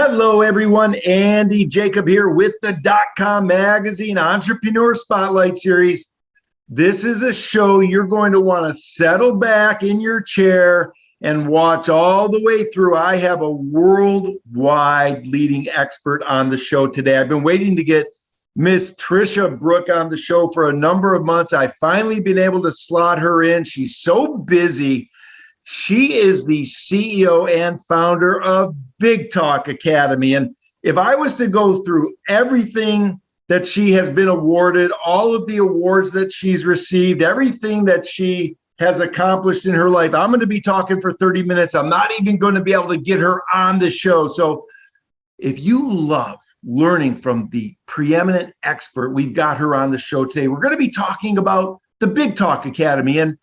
Hello, everyone. Andy Jacob here with the DotCom Magazine Entrepreneur Spotlight Series. This is a show you're going to want to settle back in your chair and watch all the way through. I have a worldwide leading expert on the show today. I've been waiting to get Miss Tricia Brouk on the show for a number of months. I've finally been able to slot her in. She's so busy. She is the CEO and founder of Big Talk Academy. And if I was to go through everything that she has been awarded, all of the awards that she's received, everything that she has accomplished in her life, I'm going to be talking for 30 minutes. I'm not even going to be able to get her on the show. So if you love learning from the preeminent expert, we've got her on the show today. We're going to be talking about the Big Talk Academy and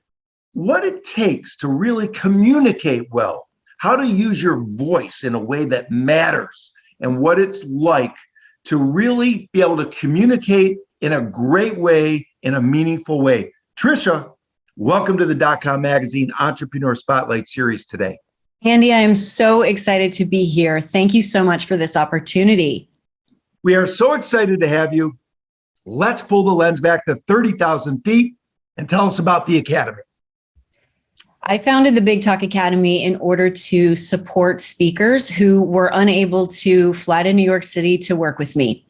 what it takes to really communicate well, how to use your voice in a way that matters, and what it's like to really be able to communicate in a great way, in a meaningful way. Tricia, welcome to the DotCom Magazine Entrepreneur Spotlight Series today. Andy, I am so excited to be here. Thank you so much for this opportunity. We are so excited to have you. Let's pull the lens back to 30,000 feet and tell us about the Academy. I founded the Big Talk Academy in order to support speakers who were unable to fly to New York City to work with me.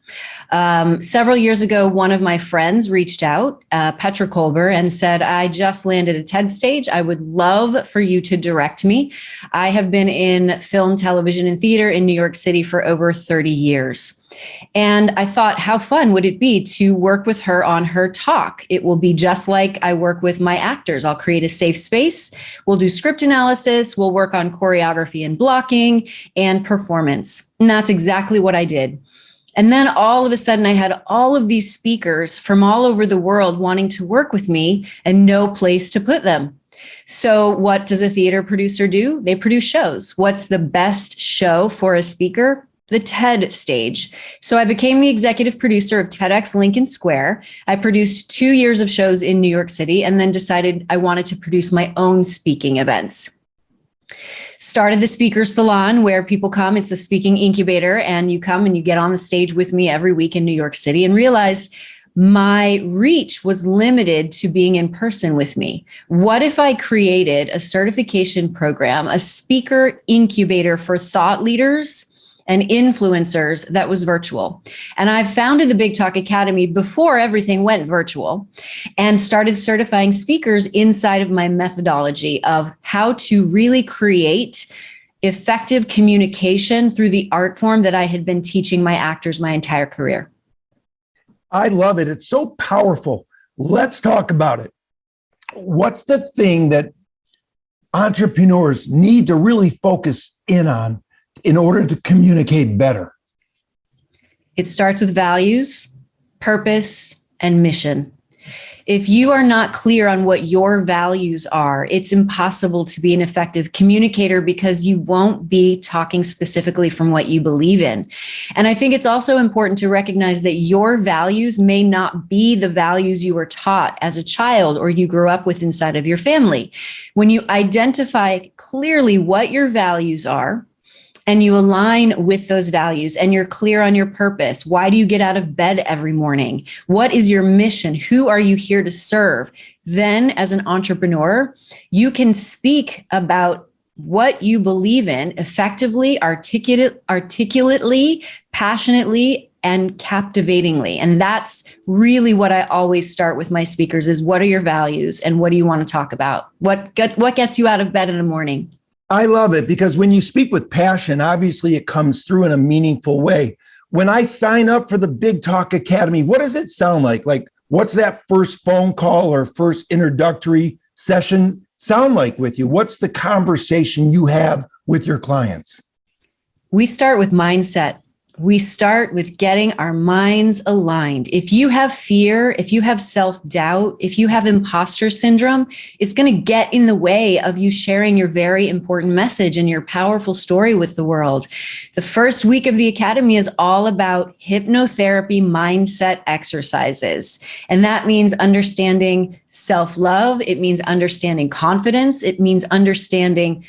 Several years ago, one of my friends reached out, Petra Kolber, and said, I just landed a TED stage. I would love for you to direct me. I have been in film, television, and theater in New York City for over 30 years. And I thought, how fun would it be to work with her on her talk? It will be just like I work with my actors. I'll create a safe space. We'll do script analysis. We'll work on choreography and blocking and performance. And that's exactly what I did. And then all of a sudden, I had all of these speakers from all over the world wanting to work with me and no place to put them. So what does a theater producer do? They produce shows. What's the best show for a speaker? The TED stage. So I became the executive producer of TEDxLincolnSquare. I produced 2 years of shows in New York City and then decided I wanted to produce my own speaking events. Started the speaker salon where people come. It's a speaking incubator, and you come and you get on the stage with me every week in New York City, and realized my reach was limited to being in person with me. What if I created a certification program, a speaker incubator for thought leaders and influencers that was virtual? And I founded the Big Talk Academy before everything went virtual and started certifying speakers inside of my methodology of how to really create effective communication through the art form that I had been teaching my actors my entire career. I love it. It's so powerful. Let's talk about it. What's the thing that entrepreneurs need to really focus in on in order to communicate better? It starts with values, purpose, and mission. If you are not clear on what your values are, it's impossible to be an effective communicator because you won't be talking specifically from what you believe in. And I think it's also important to recognize that your values may not be the values you were taught as a child or you grew up with inside of your family. When you identify clearly what your values are, and you align with those values and you're clear on your purpose. Why do you get out of bed every morning? What is your mission? Who are you here to serve? Then as an entrepreneur, you can speak about what you believe in effectively, articulately, passionately, and captivatingly. And that's really what I always start with my speakers is what are your values and what do you want to talk about? What gets you out of bed in the morning? I love it because when you speak with passion, obviously it comes through in a meaningful way. When I sign up for the Big Talk Academy, what does it sound like? Like, what's that first phone call or first introductory session sound like with you? What's the conversation you have with your clients? We start with mindset. We start with getting our minds aligned. If you have fear, if you have self-doubt, if you have imposter syndrome, it's going to get in the way of you sharing your very important message and your powerful story with the world. The first week of the Academy is all about hypnotherapy mindset exercises. And that means understanding self-love. It means understanding confidence. It means understanding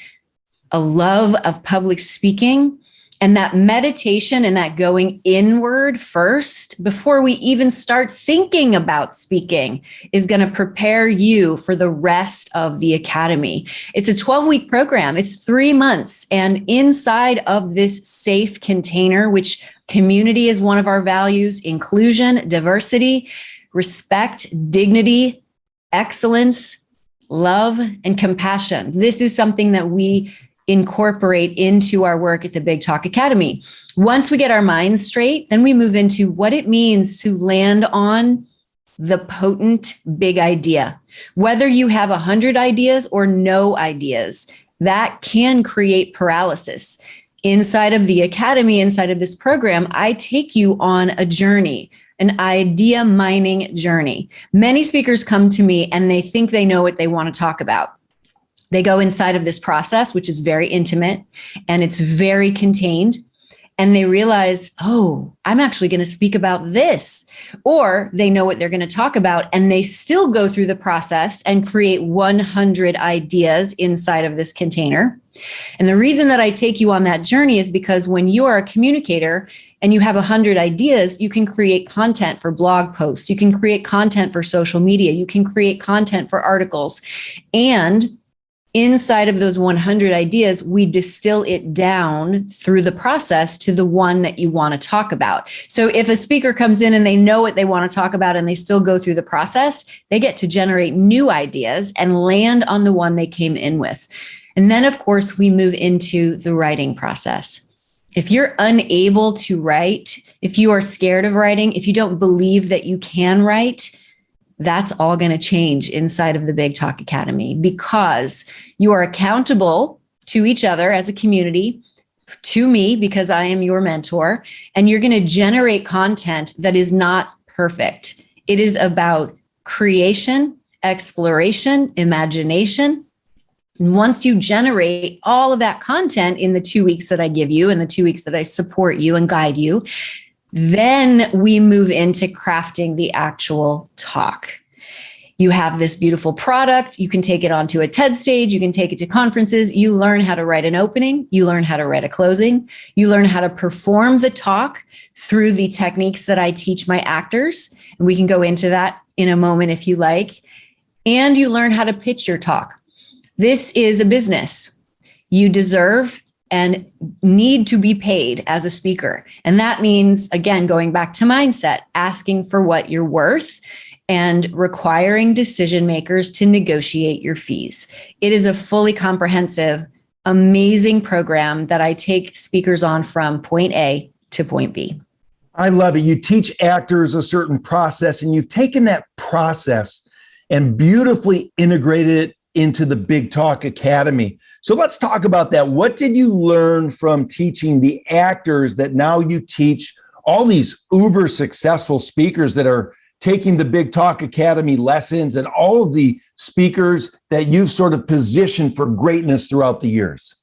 a love of public speaking. And that meditation and that going inward first, before we even start thinking about speaking, is going to prepare you for the rest of the academy. It's a 12-week program. It's 3 months. And inside of this safe container, which community is one of our values, inclusion, diversity, respect, dignity, excellence, love, and compassion. This is something that we incorporate into our work at the Big Talk Academy. Once we get our minds straight, then we move into what it means to land on the potent big idea. Whether you have 100 ideas or no ideas, that can create paralysis. Inside of the academy, inside of this program, I take you on a journey, an idea mining journey. Many speakers come to me and they think they know what they want to talk about. They go inside of this process, which is very intimate and it's very contained. And they realize, oh, I'm actually going to speak about this. Or they know what they're going to talk about and they still go through the process and create 100 ideas inside of this container. And the reason that I take you on that journey is because when you are a communicator and you have 100 ideas, you can create content for blog posts. You can create content for social media. You can create content for articles. And inside of those 100 ideas, we distill it down through the process to the one that you want to talk about. So if a speaker comes in and they know what they want to talk about and they still go through the process, they get to generate new ideas and land on the one they came in with. And then, of course, we move into the writing process. If you're unable to write, if you are scared of writing, if you don't believe that you can write, that's all going to change inside of the Big Talk Academy because you are accountable to each other as a community, to me, because I am your mentor, and you're going to generate content that is not perfect. It is about creation, exploration, imagination. And once you generate all of that content in the 2 weeks that I give you and the 2 weeks that I support you and guide you, then we move into crafting the actual talk. You have this beautiful product. You can take it onto a TED stage. You can take it to conferences. You learn how to write an opening. You learn how to write a closing. You learn how to perform the talk through the techniques that I teach my actors. And we can go into that in a moment if you like. And you learn how to pitch your talk. This is a business. You deserve and need to be paid as a speaker. And that means, again, going back to mindset, asking for what you're worth and requiring decision makers to negotiate your fees. It is a fully comprehensive, amazing program that I take speakers on from point A to point B. I love it. You teach actors a certain process, and you've taken that process and beautifully integrated it into the Big Talk Academy. So let's talk about that. What did you learn from teaching the actors that now you teach all these uber successful speakers that are taking the Big Talk Academy lessons and all of the speakers that you've sort of positioned for greatness throughout the years?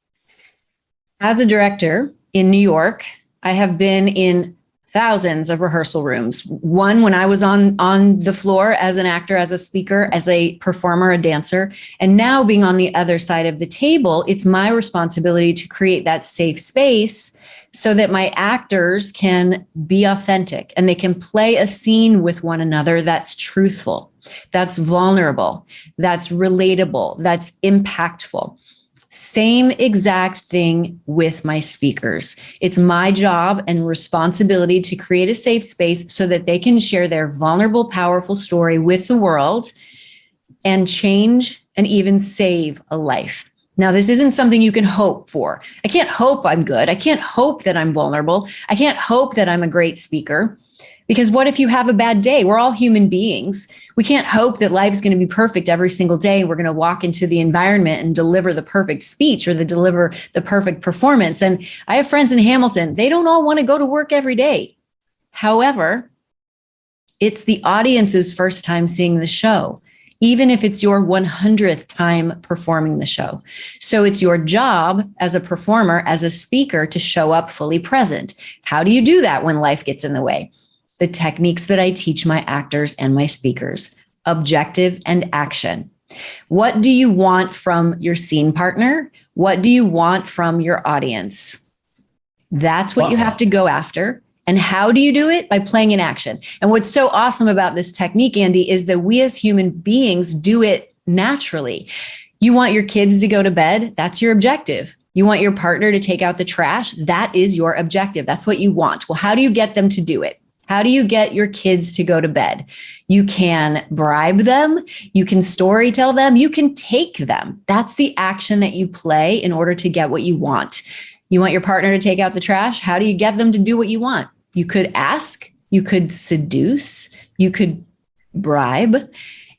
As a director in New York, I have been in thousands of rehearsal rooms. One, when I was on the floor as an actor, as a speaker, as a performer, a dancer, and now being on the other side of the table, it's my responsibility to create that safe space so that my actors can be authentic and they can play a scene with one another that's truthful, that's vulnerable, that's relatable, that's impactful. Same exact thing with my speakers. It's my job and responsibility to create a safe space so that they can share their vulnerable, powerful story with the world and change and even save a life. Now, this isn't something you can hope for. I can't hope I'm good. I can't hope that I'm vulnerable. I can't hope that I'm a great speaker. Because what if you have a bad day? We're all human beings. We can't hope that life's going to be perfect every single day and we're going to walk into the environment and deliver the perfect speech or deliver the perfect performance. And I have friends in Hamilton. They don't all want to go to work every day. However, it's the audience's first time seeing the show, even if it's your 100th time performing the show. So it's your job as a performer, as a speaker, to show up fully present. How do you do that when life gets in the way? The techniques that I teach my actors and my speakers: objective and action. What do you want from your scene partner? What do you want from your audience? That's what you have to go after. And how do you do it? By playing in action. And what's so awesome about this technique, Andy, is that we as human beings do it naturally. You want your kids to go to bed. That's your objective. You want your partner to take out the trash. That is your objective. That's what you want. Well, how do you get them to do it? How do you get your kids to go to bed? You can bribe them. You can story tell them. You can take them. That's the action that you play in order to get what you want. You want your partner to take out the trash? How do you get them to do what you want? You could ask, you could seduce, you could bribe.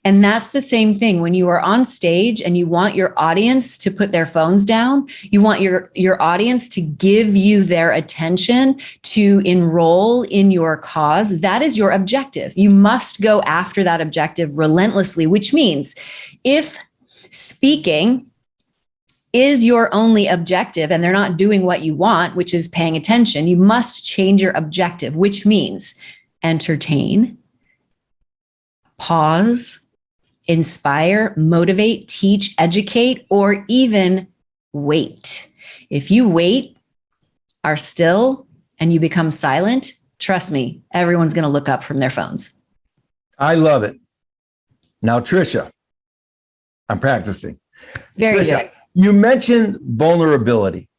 And that's the same thing when you are on stage and you want your audience to put their phones down. You want your audience to give you their attention, to enroll in your cause. That is your objective. You must go after that objective relentlessly, which means if speaking is your only objective and they're not doing what you want, which is paying attention, you must change your objective, which means entertain, pause, inspire, motivate, teach, educate, or even wait. If you wait, are still, and you become silent, trust me, everyone's going to look up from their phones. I love it. Now, Tricia, I'm practicing. Very Tricia, good. you mentioned vulnerability,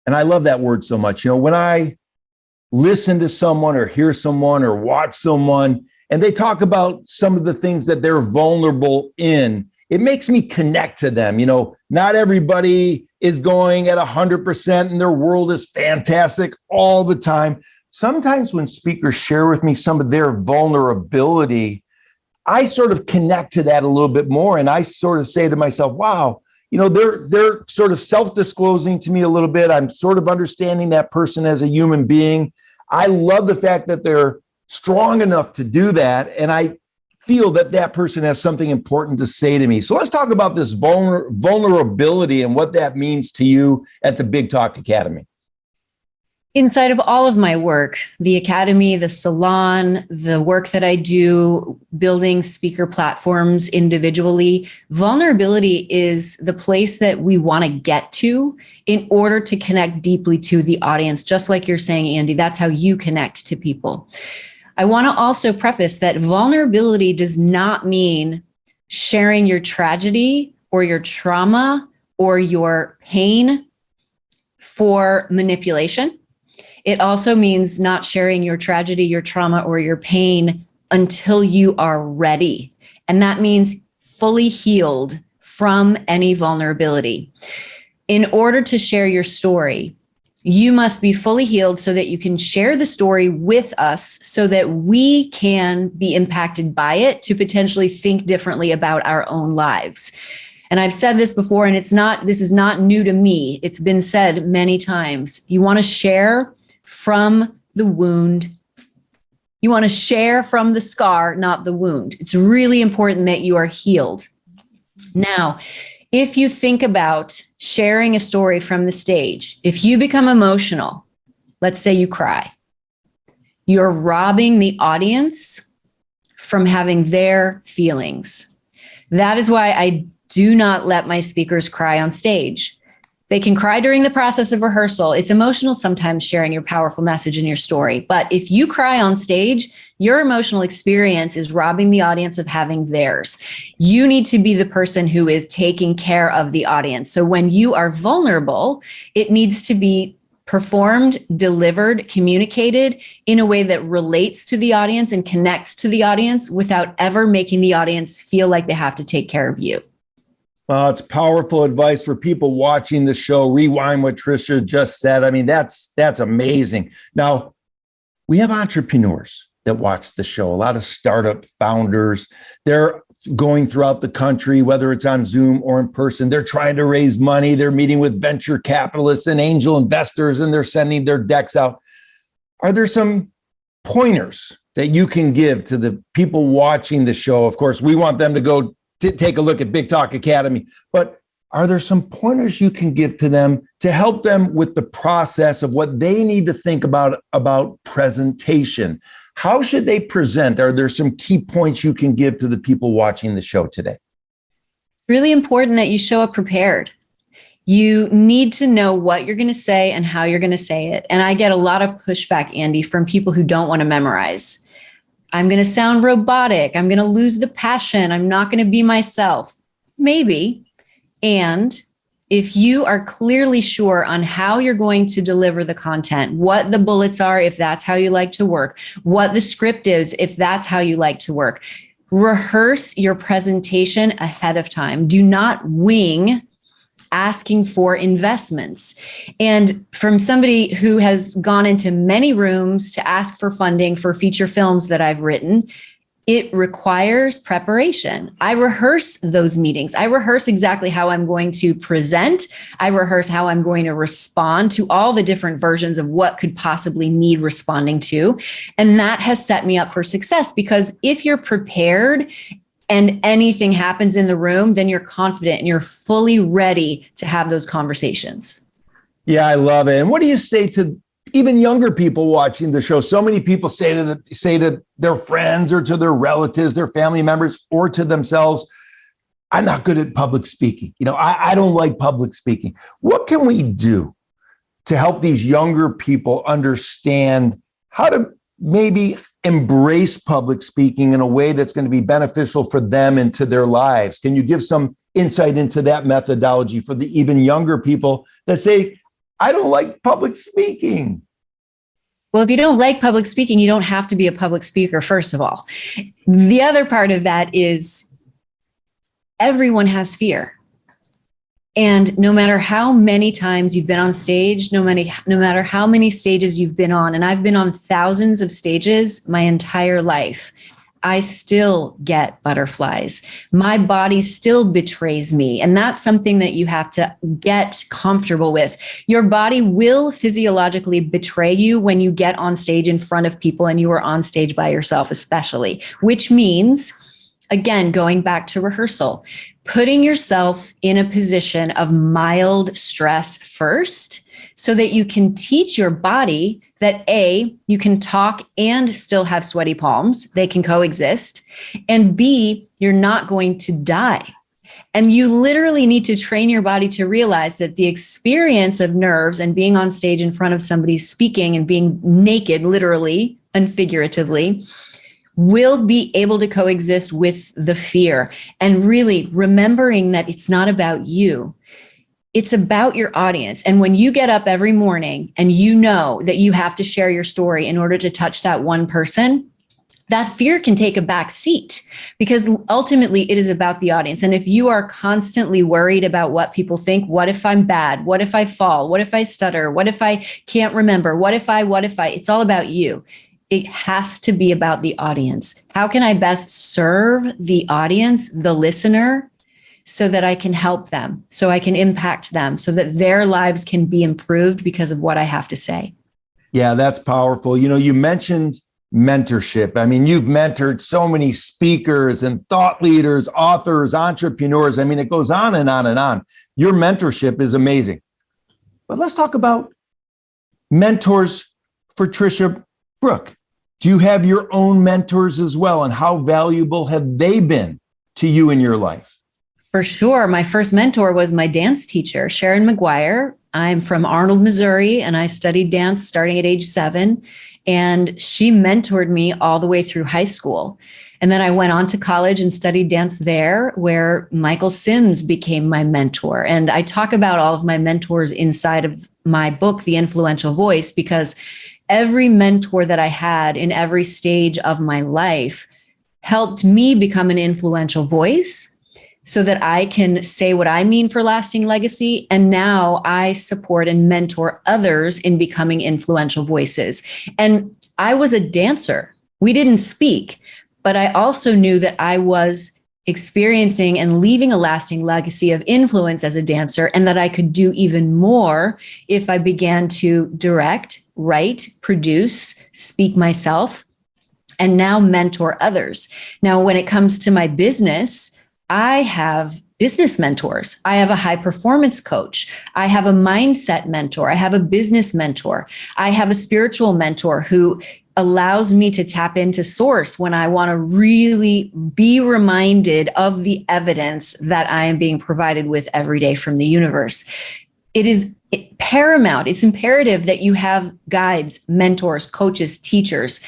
and I love that word so much. You know, when I listen to someone or hear someone or watch someone, and they talk about some of the things that they're vulnerable in, it makes me connect to them. You know, not everybody is going at 100% and their world is fantastic all the time. Sometimes when speakers share with me some of their vulnerability, I sort of connect to that a little bit more. And I sort of say to myself, wow, you know, they're sort of self-disclosing to me a little bit. I'm sort of understanding that person as a human being. I love the fact that they're strong enough to do that. And I feel that that person has something important to say to me. So let's talk about this vulnerability and what that means to you at the Big Talk Academy. Inside of all of my work, the academy, the salon, the work that I do, building speaker platforms individually, vulnerability is the place that we want to get to in order to connect deeply to the audience. Just like you're saying, Andy, that's how you connect to people. I want to also preface that vulnerability does not mean sharing your tragedy or your trauma or your pain for manipulation. It also means not sharing your tragedy, your trauma, or your pain until you are ready. And that means fully healed from any vulnerability. In order to share your story, you must be fully healed so that you can share the story with us so that we can be impacted by it to potentially think differently about our own lives. And I've said this before, and this is not new to me. It's been said many times. You want to share from the wound. You want to share from the scar, not the wound. It's really important that you are healed. Now, if you think about sharing a story from the stage, if you become emotional, let's say you cry, you're robbing the audience from having their feelings. That is why I do not let my speakers cry on stage. They can cry during the process of rehearsal. It's emotional sometimes sharing your powerful message and your story. But if you cry on stage, your emotional experience is robbing the audience of having theirs. You need to be the person who is taking care of the audience. So when you are vulnerable, it needs to be performed, delivered, communicated in a way that relates to the audience and connects to the audience without ever making the audience feel like they have to take care of you. Well, it's powerful advice for people watching the show. Rewind what Tricia just said. I mean, that's amazing. Now, we have entrepreneurs that watch the show, a lot of startup founders. They're going throughout the country, whether it's on Zoom or in person. They're trying to raise money. They're meeting with venture capitalists and angel investors, and they're sending their decks out. Are there some pointers that you can give to the people watching the show? Of course, we want them to go to take a look at Big Talk Academy, but are there some pointers you can give to them to help them with the process of what they need to think about presentation? How should they present? Are there some key points you can give to the people watching the show today? Really important that you show up prepared. You need to know what you're going to say and how you're going to say it. And I get a lot of pushback, Andy, from people who don't want to memorize. I'm going to sound robotic. I'm going to lose the passion. I'm not going to be myself. Maybe. And if you are clearly sure on how you're going to deliver the content, what the bullets are, if that's how you like to work, what the script is, if that's how you like to work, rehearse your presentation ahead of time. Do not wing asking for investments. And from somebody who has gone into many rooms to ask for funding for feature films that I've written, it requires preparation. I rehearse those meetings. I rehearse exactly how I'm going to present. I rehearse how I'm going to respond to all the different versions of what could possibly need responding to. And that has set me up for success, because if you're prepared and anything happens in the room, then you're confident and you're fully ready to have those conversations. Yeah, I love it. And what do you say to even younger people watching the show? So many people say to their friends or to their relatives, their family members, or to themselves, I'm not good at public speaking. I don't like public speaking. What can we do to help these younger people understand how to maybe embrace public speaking in a way that's going to be beneficial for them and to their lives? Can you give some insight into that methodology for the even younger people that say, I don't like public speaking? Well, if you don't like public speaking, you don't have to be a public speaker, first of all. The other part of that is everyone has fear. And no matter how many times you've been on stage, no matter how many stages you've been on, and I've been on thousands of stages my entire life, I still get butterflies. My body still betrays me. And that's something that you have to get comfortable with. Your body will physiologically betray you when you get on stage in front of people and you are on stage by yourself, especially, which means, again, going back to rehearsal, putting yourself in a position of mild stress first, so that you can teach your body that A, you can talk and still have sweaty palms. They can coexist. And B, you're not going to die. And you literally need to train your body to realize that the experience of nerves and being on stage in front of somebody speaking and being naked, literally and figuratively, will be able to coexist with the fear. And really remembering that it's not about you. It's about your audience. And when you get up every morning and you know that you have to share your story in order to touch that one person, that fear can take a back seat, because ultimately it is about the audience. And if you are constantly worried about what people think, what if I'm bad? What if I fall? What if I stutter? What if I can't remember? What if I, it's all about you. It has to be about the audience. How can I best serve the audience, the listener, so that I can help them, so I can impact them, so that their lives can be improved because of what I have to say? Yeah, that's powerful. You mentioned mentorship. I mean, you've mentored so many speakers and thought leaders, authors, entrepreneurs. I mean, it goes on and on and on. Your mentorship is amazing. But let's talk about mentors for Tricia Brouk. Do you have your own mentors as well? And how valuable have they been to you in your life? For sure. My first mentor was my dance teacher, Sharon McGuire. I'm from Arnold, Missouri, and I studied dance starting at age 7. And she mentored me all the way through high school. And then I went on to college and studied dance there, where Michael Sims became my mentor. And I talk about all of my mentors inside of my book, The Influential Voice, because every mentor that I had in every stage of my life helped me become an influential voice, so that I can say what I mean for lasting legacy. And now I support and mentor others in becoming influential voices. And I was a dancer. We didn't speak, but I also knew that I was experiencing and leaving a lasting legacy of influence as a dancer, and that I could do even more if I began to direct, write, produce, speak myself, and now mentor others. Now, when it comes to my business, I have business mentors. I have a high performance coach. I have a mindset mentor. I have a business mentor. I have a spiritual mentor who allows me to tap into source when I want to really be reminded of the evidence that I am being provided with every day from the universe. it is paramount. It's imperative that you have guides, mentors, coaches, teachers,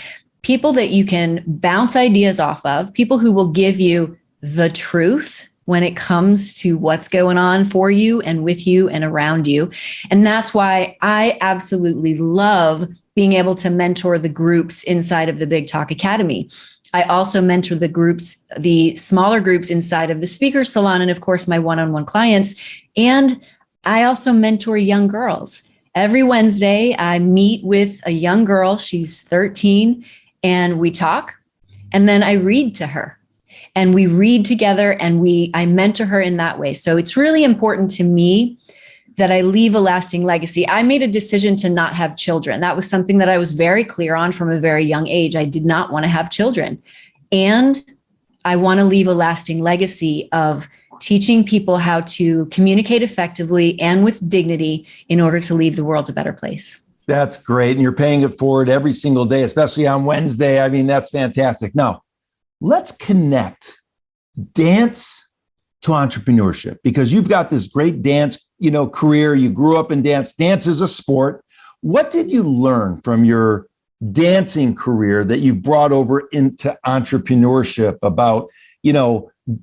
people that you can bounce ideas off of, people who will give you the truth when it comes to what's going on for you and with you and around you. And that's why I absolutely love being able to mentor the groups inside of the Big Talk Academy. I also mentor the groups, the smaller groups inside of the Speaker Salon, and of course, my one-on-one clients. And I also mentor young girls. Every Wednesday, I meet with a young girl. She's 13, and we talk, and then I read to her. And we read together, and I mentor her in that way. So it's really important to me that I leave a lasting legacy. I made a decision to not have children. That was something that I was very clear on from a very young age. I did not want to have children. And I want to leave a lasting legacy of teaching people how to communicate effectively and with dignity in order to leave the world a better place. That's great. And you're paying it forward every single day, especially on Wednesday. I mean, that's fantastic. Now, let's connect dance to entrepreneurship, because you've got this great dance, career. You grew up in dance. Dance is a sport. What did you learn from your dancing career that you brought over into entrepreneurship about,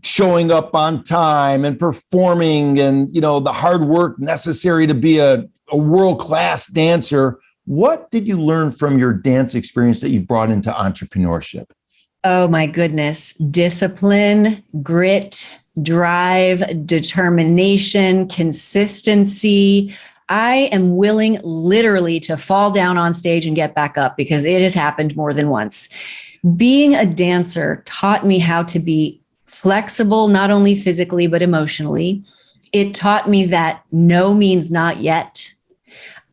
showing up on time and performing and, the hard work necessary to be a world-class dancer? What did you learn from your dance experience that you've brought into entrepreneurship? Oh my goodness. Discipline, grit, drive, determination, consistency. I am willing literally to fall down on stage and get back up, because it has happened more than once. Being a dancer taught me how to be flexible, not only physically, but emotionally. It taught me that no means not yet.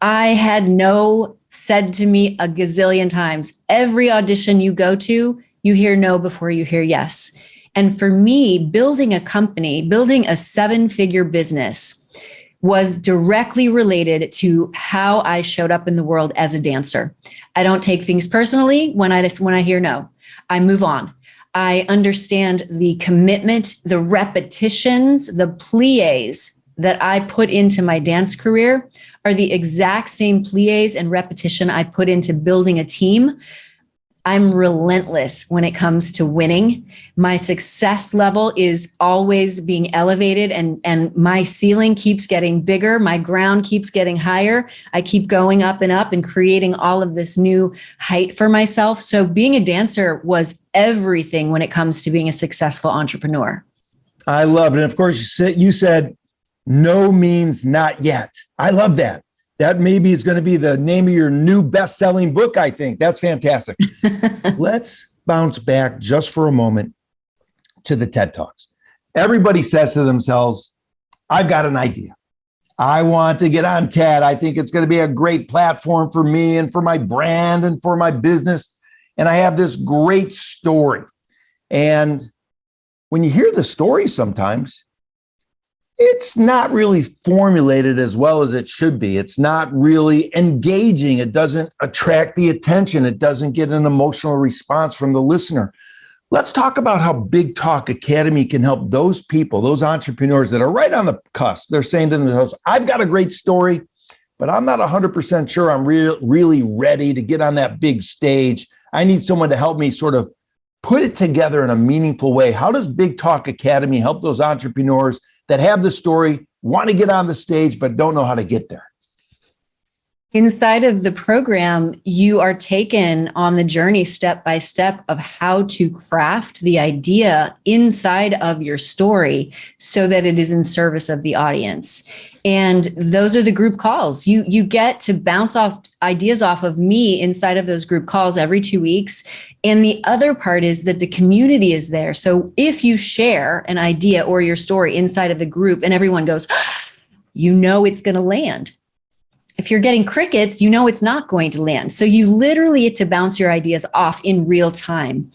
I had no said to me a gazillion times. Every audition you go to, you hear no before you hear yes. And for me, building a company, building a 7-figure business was directly related to how I showed up in the world as a dancer. I don't take things personally when I hear no. I move on. I understand the commitment, the repetitions, the pliés that I put into my dance career are the exact same pliés and repetition I put into building a team. I'm relentless when it comes to winning. My success level is always being elevated, and my ceiling keeps getting bigger. My ground keeps getting higher. I keep going up and creating all of this new height for myself. So being a dancer was everything when it comes to being a successful entrepreneur. I love it. And of course, you said no means not yet. I love that. That maybe is going to be the name of your new best-selling book, I think. That's fantastic. Let's bounce back just for a moment to the TED Talks. Everybody says to themselves, I've got an idea. I want to get on TED. I think it's going to be a great platform for me and for my brand and for my business. And I have this great story. And when you hear the story sometimes, it's not really formulated as well as it should be. It's not really engaging. It doesn't attract the attention. It doesn't get an emotional response from the listener. Let's talk about how Big Talk Academy can help those people, those entrepreneurs that are right on the cusp. They're saying to themselves, I've got a great story, but I'm not 100% sure I'm really ready to get on that big stage. I need someone to help me sort of put it together in a meaningful way. How does Big Talk Academy help those entrepreneurs that have the story, want to get on the stage, but don't know how to get there? Inside of the program, you are taken on the journey step by step of how to craft the idea inside of your story so that it is in service of the audience. And those are the group calls. You get to bounce off ideas off of me inside of those group calls every 2 weeks. And the other part is that the community is there. So if you share an idea or your story inside of the group and everyone goes, it's going to land. If you're getting crickets, it's not going to land. So you literally get to bounce your ideas off in real time.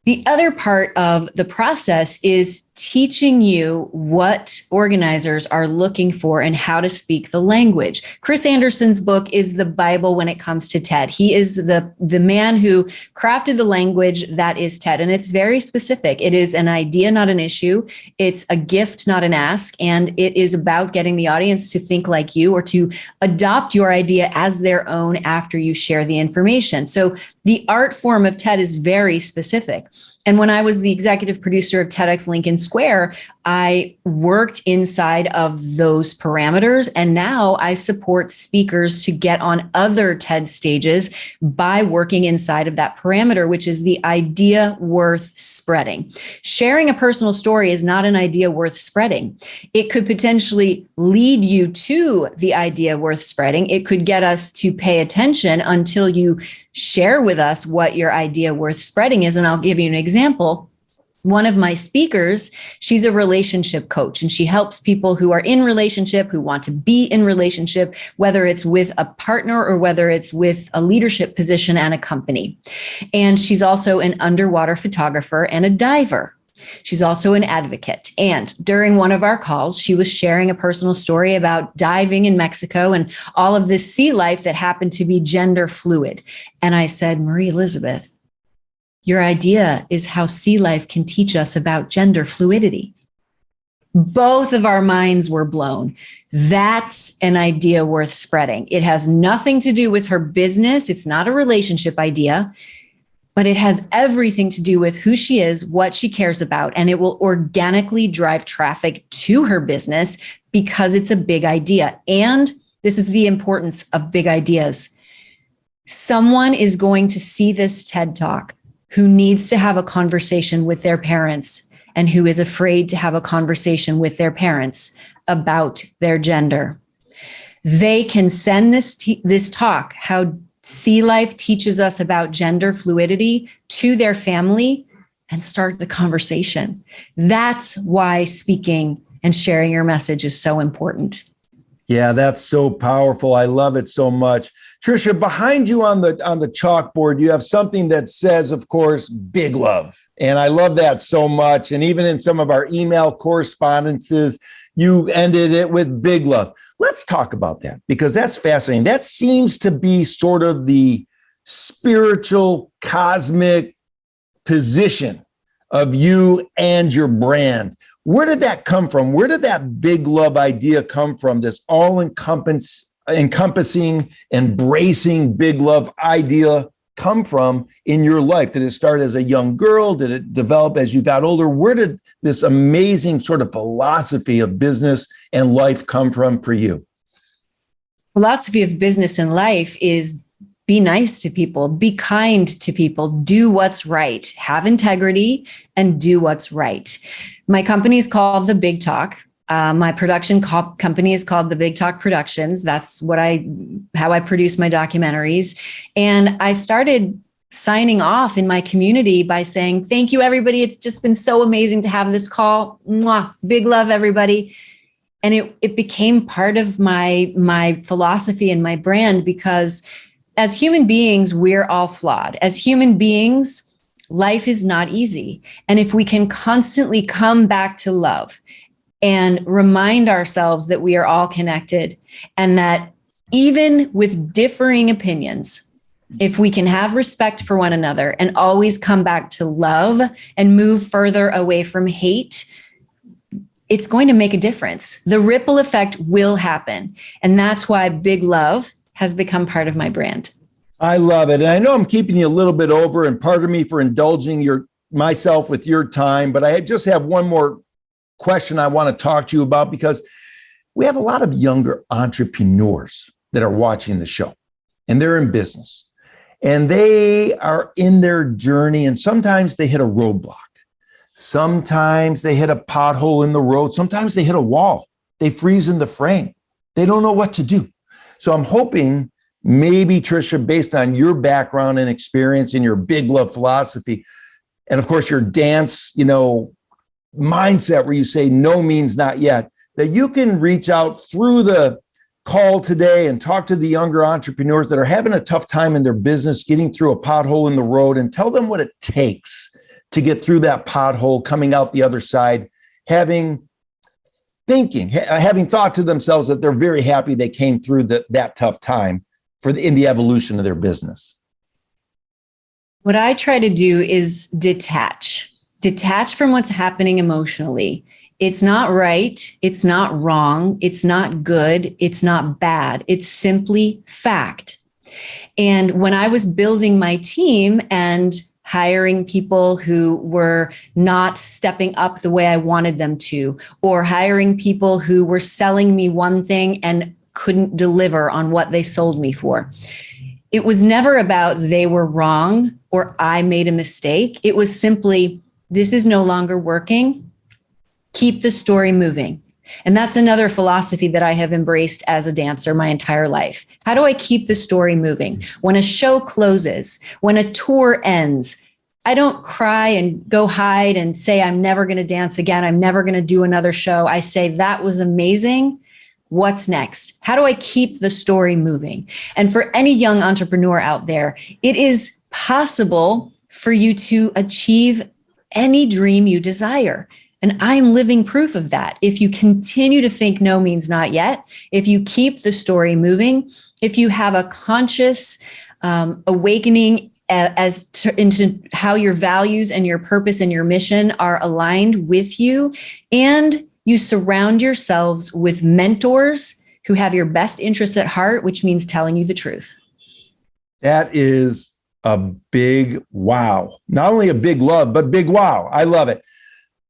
The other part of the process is teaching you what organizers are looking for and how to speak the language. Chris Anderson's book is the Bible when it comes to TED. He is the man who crafted the language that is TED, and it's very specific. It is an idea, not an issue. It's a gift, not an ask, and it is about getting the audience to think like you or to adopt your idea as their own after you share the information. So the art form of TED is very specific. And when I was the executive producer of TEDxLincolnSquare, I worked inside of those parameters. And now I support speakers to get on other TED stages by working inside of that parameter, which is the idea worth spreading. Sharing a personal story is not an idea worth spreading. It could potentially lead you to the idea worth spreading. It could get us to pay attention until you share with us what your idea worth spreading is. And I'll give you an example. One of my speakers, she's a relationship coach, and she helps people who are in relationship, who want to be in relationship, whether it's with a partner or whether it's with a leadership position and a company. And she's also an underwater photographer and a diver. She's also an advocate. And during one of our calls, she was sharing a personal story about diving in Mexico and all of this sea life that happened to be gender fluid. And I said, Marie Elizabeth, your idea is how sea life can teach us about gender fluidity. Both of our minds were blown. That's an idea worth spreading. It has nothing to do with her business. It's not a relationship idea, but it has everything to do with who she is, what she cares about, and it will organically drive traffic to her business because it's a big idea. And this is the importance of big ideas. Someone is going to see this TED Talk who needs to have a conversation with their parents and who is afraid to have a conversation with their parents about their gender. They can send this talk, how sea life teaches us about gender fluidity, to their family and start the conversation. That's why speaking and sharing your message is so important. Yeah, that's so powerful. I love it so much. Tricia, behind you on the chalkboard, you have something that says, of course, big love. And I love that so much. And even in some of our email correspondences, you ended it with big love. Let's talk about that because that's fascinating. That seems to be sort of the spiritual, cosmic position of you and your brand. Where did that come from? Where did that big love idea come from? This encompassing, embracing big love idea come from in your life? Did it start as a young girl? Did it develop as you got older? Where did this amazing sort of philosophy of business and life come from for you? Philosophy of business and life is be nice to people, be kind to people, do what's right, have integrity, and do what's right. My company is called The Big Talk. My production company is called The Big Talk Productions. That's how I produce my documentaries. And I started signing off in my community by saying, thank you, everybody. It's just been so amazing to have this call. Mwah, big love, everybody. And it became part of my philosophy and my brand because as human beings, we're all flawed. As human beings, life is not easy. And if we can constantly come back to love and remind ourselves that we are all connected and that even with differing opinions, if we can have respect for one another and always come back to love and move further away from hate, it's going to make a difference. The ripple effect will happen. And that's why big love has become part of my brand. I love it. And I know I'm keeping you a little bit over, and pardon me for indulging myself with your time, but I just have one more question I want to talk to you about because we have a lot of younger entrepreneurs that are watching the show and they're in business and they are in their journey, and sometimes they hit a roadblock. Sometimes they hit a pothole in the road. Sometimes they hit a wall. They freeze in the frame. They don't know what to do. So I'm hoping maybe, Tricia, based on your background and experience in your big love philosophy, and of course your dance, mindset where you say no means not yet, that you can reach out through the call today and talk to the younger entrepreneurs that are having a tough time in their business, getting through a pothole in the road, and tell them what it takes to get through that pothole, coming out the other side having thought to themselves that they're very happy they came through that tough time in the evolution of their business? What I try to do is detach from what's happening emotionally. It's not right. It's not wrong. It's not good. It's not bad. It's simply fact. And when I was building my team and hiring people who were not stepping up the way I wanted them to, or hiring people who were selling me one thing and couldn't deliver on what they sold me for, it was never about they were wrong or I made a mistake. It was simply, this is no longer working. Keep the story moving. And that's another philosophy that I have embraced as a dancer my entire life. How do I keep the story moving? When a show closes, when a tour ends, I don't cry and go hide and say, I'm never going to dance again. I'm never going to do another show. I say, that was amazing. What's next? How do I keep the story moving? And for any young entrepreneur out there, it is possible for you to achieve any dream you desire. And I'm living proof of that. If you continue to think no means not yet, if you keep the story moving, if you have a conscious awakening into how your values and your purpose and your mission are aligned with you, and you surround yourselves with mentors who have your best interests at heart, which means telling you the truth. That is a big wow. Not only a big love, but big wow. I love it.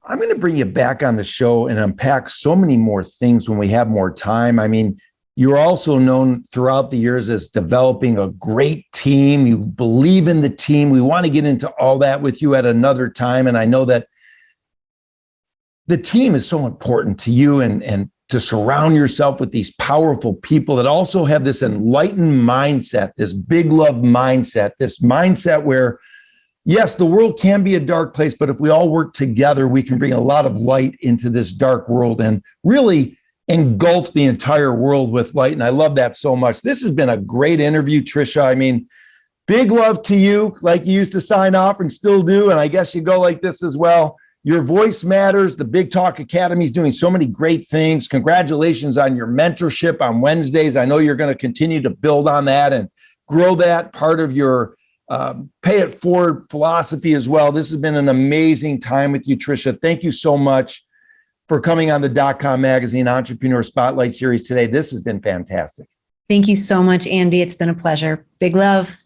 I'm going to bring you back on the show and unpack so many more things when we have more time. I mean, you're also known throughout the years as developing a great team. You believe in the team. We want to get into all that with you at another time. And I know that the team is so important to you, and to surround yourself with these powerful people that also have this enlightened mindset, this big love mindset, this mindset where, yes, the world can be a dark place, but if we all work together, we can bring a lot of light into this dark world and really engulf the entire world with light. And I love that so much. This has been a great interview, Tricia. I mean, big love to you, like you used to sign off and still do. And I guess you go like this as well. Your voice matters. The Big Talk Academy is doing so many great things. Congratulations on your mentorship on Wednesdays. I know you're going to continue to build on that and grow that part of your pay it forward philosophy as well. This has been an amazing time with you, Tricia. Thank you so much for coming on the DotCom Magazine Entrepreneur Spotlight Series today. This has been fantastic. Thank you so much, Andy. It's been a pleasure. Big love.